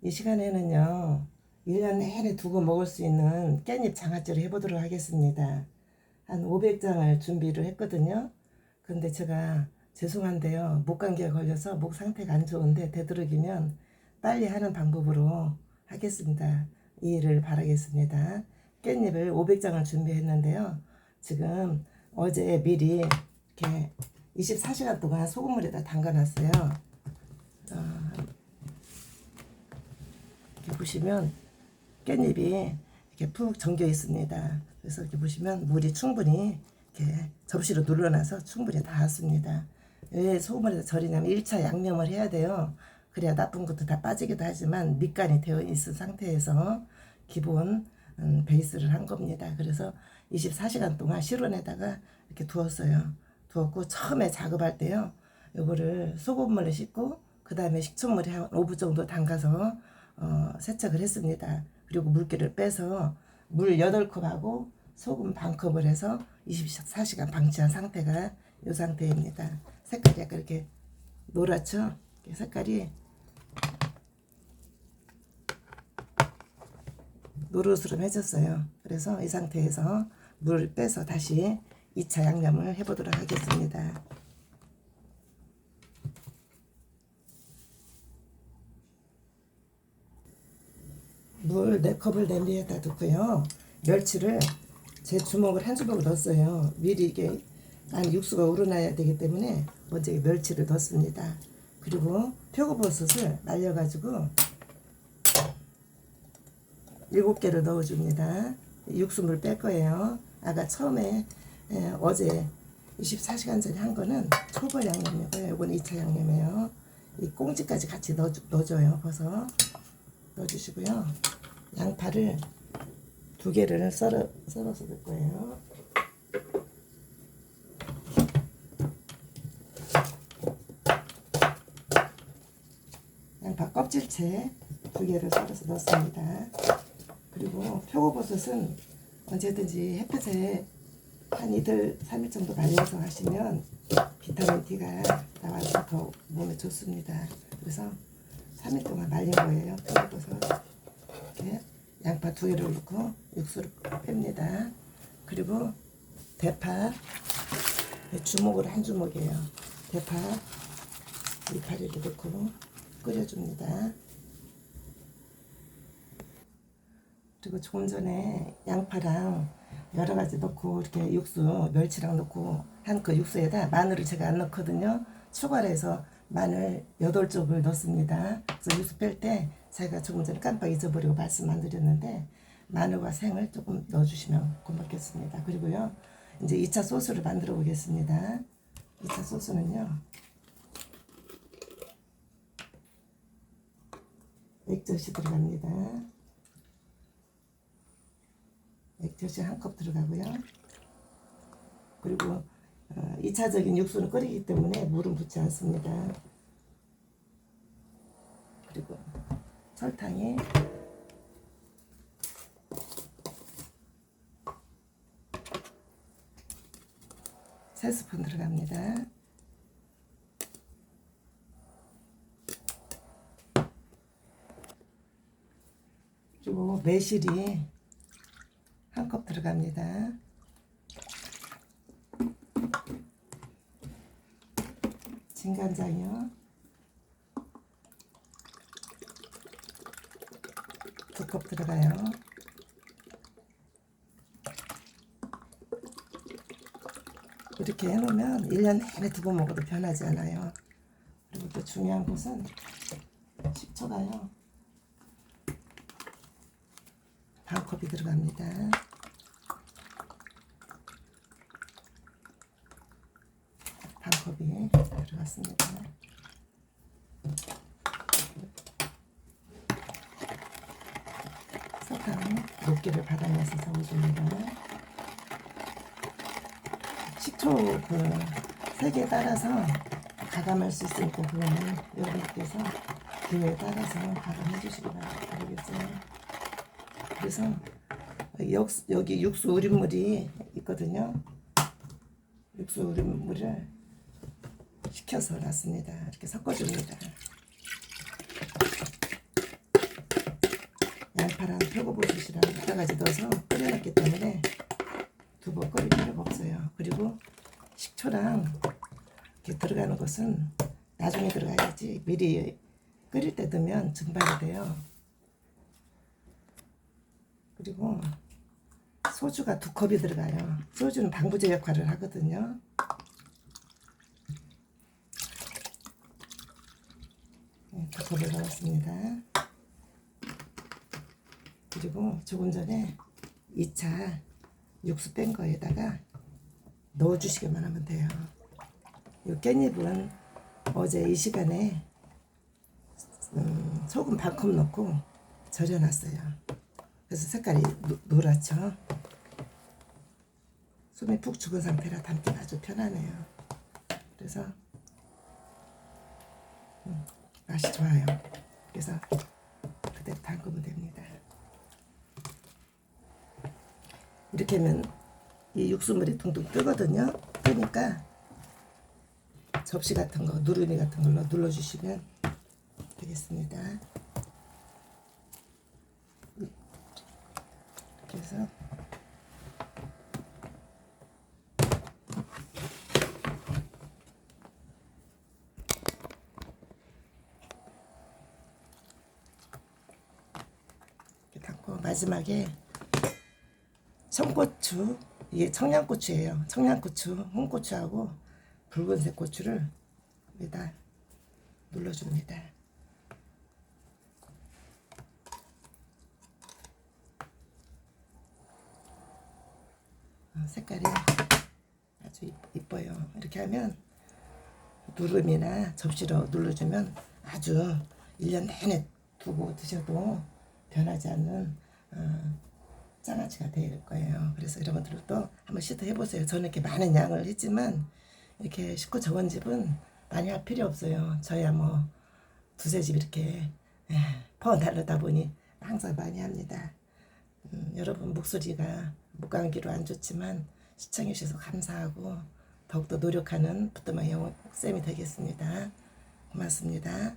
이 시간에는요, 1년 내내 두고 먹을 수 있는 깻잎 장아찌를 해보도록 하겠습니다. 한 500장을 준비를 했거든요. 근데 제가 죄송한데요, 목감기가 걸려서 목 상태가 안 좋은데 되도록이면 빨리 하는 방법으로 하겠습니다. 이해를 바라겠습니다. 깻잎을 500장을 준비했는데요. 지금 어제 미리 이렇게 24시간 동안 소금물에다 담가놨어요. 이렇게 보시면 깻잎이 이렇게 푹 잠겨 있습니다. 그래서 이렇게 보시면 물이 충분히 이렇게 접시로 눌러놔서 충분히 닿았습니다. 왜 소금물에다 절이냐면 1차 양념을 해야 돼요. 그래야 나쁜 것도 다 빠지기도 하지만 밑간이 되어 있은 상태에서 기본 베이스를 한 겁니다. 그래서 24시간 동안 실온에다가 이렇게 두었어요. 두었고 처음에 작업할 때요. 요거를 소금물에 씻고 그 다음에 식초물에 한 5분 정도 담가서 세척을 했습니다. 그리고 물기를 빼서 물 8컵하고 소금 반컵을 해서 24시간 방치한 상태가 이 상태입니다. 색깔이 약간 이렇게 노랗죠? 색깔이 노릇스름해졌어요. 그래서 이 상태에서 물을 빼서 다시 2차 양념을 해보도록 하겠습니다. 물 4컵을 냄비에다 두고요. 멸치를 제 주먹을 한 주먹을 넣었어요. 미리 이게 육수가 우러나야 되기 때문에 먼저 멸치를 넣습니다. 그리고 표고버섯을 말려가지고 7개를 넣어줍니다. 육수물 뺄 거예요. 아까 처음에 어제 24시간 전에 한 거는 초벌 양념이고요. 이건 2차 양념이에요. 이 꽁지까지 같이 넣어줘요. 버섯 넣어주시고요. 양파를 2개를 썰어서 넣을 거예요. 양파 껍질째 2개를 썰어서 넣습니다. 그리고 표고버섯은 언제든지 햇볕에 한 이틀 3일 정도 말려서 하시면 비타민 D가 나와서 더 몸에 좋습니다. 그래서 3일 동안 말린 거예요. 표고버섯 이렇게 양파 2개를 넣고 육수를 뺍니다. 그리고 대파 주먹으로 한 주먹이에요. 대파 이파리를 넣고 끓여줍니다. 그리고 조금 전에 양파랑 여러 가지 넣고 이렇게 육수 멸치랑 넣고 한 그 육수에다 마늘을 제가 안 넣거든요. 추가로 해서 마늘 8쪽을 넣습니다. 그래서 육수 뺄 때 제가 조금 전에 깜빡 잊어버리고 말씀 안 드렸는데 마늘과 생을 조금 넣어주시면 고맙겠습니다. 그리고요 이제 2차 소스를 만들어 보겠습니다. 2차 소스는요 액젓이 들어갑니다. 액젓이 1컵 들어가고요. 그리고 2차적인 육수는 끓이기 때문에 물은 붓지 않습니다. 그리고 설탕이 3스푼 들어갑니다. 그리고 매실이 1컵 들어갑니다. 진간장이요 2컵 들어가요. 이렇게 해놓으면 1년 내내 두고 먹어도 변하지 않아요. 그리고 또 중요한 것은 식초가요 반컵이 들어갑니다. 반컵이 들어갔습니다. 설탕 녹기를 받아내서 넣어줍니다. 식초 그 색에 따라서 가감할 수 있으니까 그거는 여러분께서 기호에 따라서 가감해 주시기 바라겠어요. 그래서 여기 육수 우린물이 있거든요. 육수 우린물을 식혀서 놨습니다. 이렇게 섞어줍니다. 표고버섯이랑 여러 가지 넣어서 끓여놨기 때문에 두부 끓일 필요가 없어요. 그리고 식초랑 이렇게 들어가는 것은 나중에 들어가야지 미리 끓일 때 넣으면 증발이 돼요. 그리고 소주가 2컵이 들어가요. 소주는 방부제 역할을 하거든요. 네, 2컵을 넣었습니다. 그리고 조금 전에 2차 육수 뺀 거에다가 넣어주시기만 하면 돼요. 이 깻잎은 어제 이 시간에 소금 반컵 넣고 절여놨어요. 그래서 색깔이 노랗죠. 숨이 푹 죽은 상태라 담기가 아주 편하네요. 그래서 맛이 좋아요. 그래서 그대로 담그면 됩니다. 이렇게 하면 이 육수물이 둥둥 뜨거든요. 뜨니까 접시 같은 거, 누르미 같은 걸로 눌러주시면 되겠습니다. 이렇게 해서 이렇게 담고 마지막에 청고추, 이게 청양고추예요. 청양고추, 홍고추하고 붉은색 고추를 여기다 눌러줍니다. 색깔이 아주 이뻐요. 이렇게 하면 누름이나 접시로 눌러주면 아주 1년 내내 두고 드셔도 변하지 않는 장아찌가 될 거예요. 그래서 여러분들도 한번 시도 해보세요. 저는 이렇게 많은 양을 했지만 이렇게 식구 적은 집은 많이 할 필요 없어요. 저야 뭐 두세 집 이렇게 퍼 나르다 보니 항상 많이 합니다. 여러분 목소리가 목감기로 안 좋지만 시청해 주셔서 감사하고 더욱더 노력하는 부뚜막 영어 쌤이 되겠습니다. 고맙습니다.